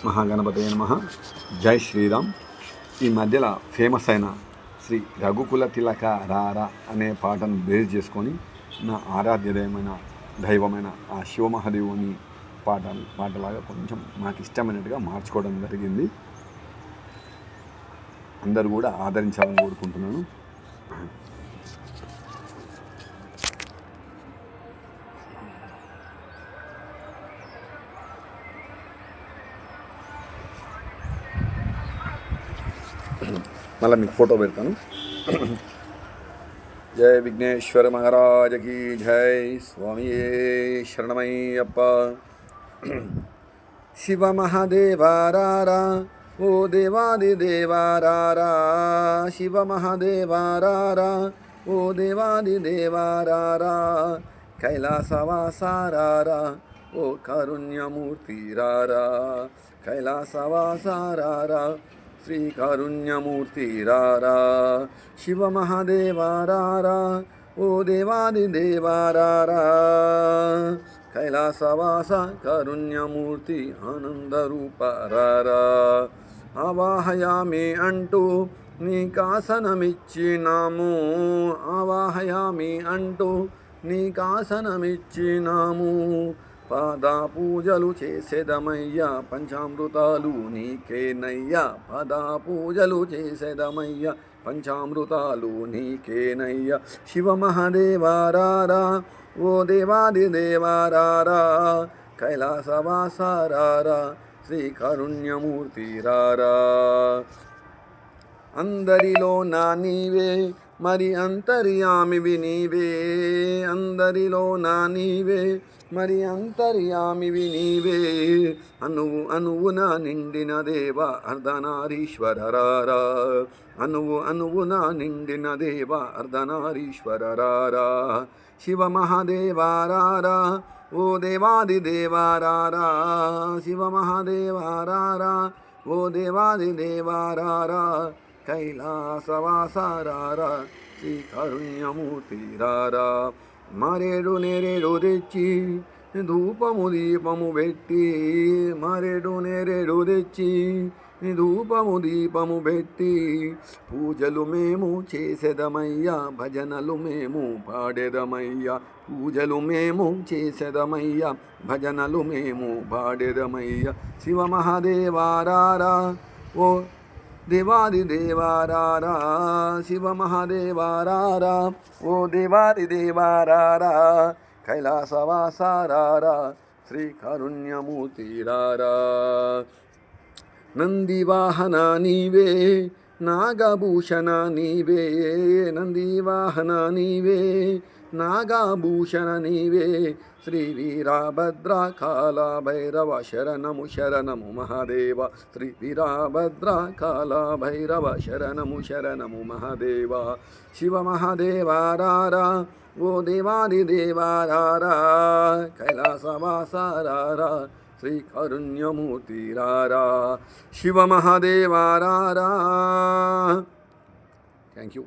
మహాగణపతయ నమః. జై శ్రీరామ్. ఈ మధ్యలో ఫేమస్ అయిన శ్రీ రఘుకుల తిలక రారా అనే పాటను బేస్ చేసుకొని నా ఆరాధ్యదయమైన దైవమైన ఆ శివమహాదేవుని పాటలాగా కొంచెం నాకు ఇష్టమైనట్టుగా మార్చుకోవడం జరిగింది. అందరూ కూడా ఆదరించాలని కోరుకుంటున్నాను. మళ్ళీ మీకు ఫోటో పెడతాను. జై విఘ్నేశ్వర మహారాజకి జై. స్వామియే శరణమయ్యప్ప. శివ మహాదేవారారా ఓ దేవాది దేవారారా, శివ మహాదేవారారా ఓ దేవాది దేవారారా, కైలాసవాసారారా ఓ కారుణ్యమూర్తి రారా, కైలాసవాసారారా శ్రీ కారుణ్యమూర్తి రారా, శివ మహాదేవారారా ఓ దేవాది దేవారారా, కైలాసవాస కారుణ్యమూర్తి ఆనందరూప రారా. ఆవాహయామి అంటూ నీకాసనమిచ్చినాము, ఆవాహయామి అంటూ నీకాసనమిచ్చినాము, పాద పూజలు చేసేదమయ్యా పంచామృతాలు నీకేనయ్యా, పాద పూజలు చేసేదమయ్యా పంచామృతాలు నీకేనయ్యా, శివ మహాదేవారారా ఓ దేవాది దేవారారా, కైలాసవాసారారా శ్రీ కారుణ్యమూర్తి రారా. అందరిలో నా నీవే మరి అంతర్యామివి నీవే, అందరిలో నా నీవే మరి అంతర్యామివి నీవే, అనువు అనువున నిండిన దేవ అర్ధనారీశ్వర రారా, అనువు అనువున నిండిన దేవ అర్ధనారీశ్వర రారా, శివ మహాదేవారారా ఓ దేవాది దేవారారా, శివ మహాదేవారారా ఓ దేవాది దేవారారా, కైలాసవాసారారా శ్రీ కారుణ్యమూర్తి రారా. మరేడు నేరేడు తెచ్చి ధూపము దీపము పెట్టి, మరేడు నేరేడు తెచ్చి ధూపము దీపము పెట్టి, పూజలు మేము చేసేదమయ్యా భజనలు మేము పాడేదమయ్యా, పూజలు మేము చేసేదమయ్యా భజనలు మేము పాడేదమయ్యా, శివ మహాదేవారారా ఓ దేవాది దేవారారా, శివ మహాదేవారారా ఓ దేవాది దేవారారా, కైలాసవాసారారా శ్రీ కారుణ్యమూర్తి రారా. నందివాహన నీవే నాగభూషణ నీవే, నందివాహన నీవే నాగభూషణ నీవే, శ్రీ వీరభద్ర కాల భైరవ శరణము శరణము మహాదేవ, శ్రీ వీరభద్ర కాల భైరవ శరణము శరణము మహాదేవ, శివ మహాదేవారారా ఓ దేవాది దేవారారా, కైలాసవాసారారా శ్రీ కారుణ్యమూర్తి రారా, శివ మహాదేవారారా. Thank you.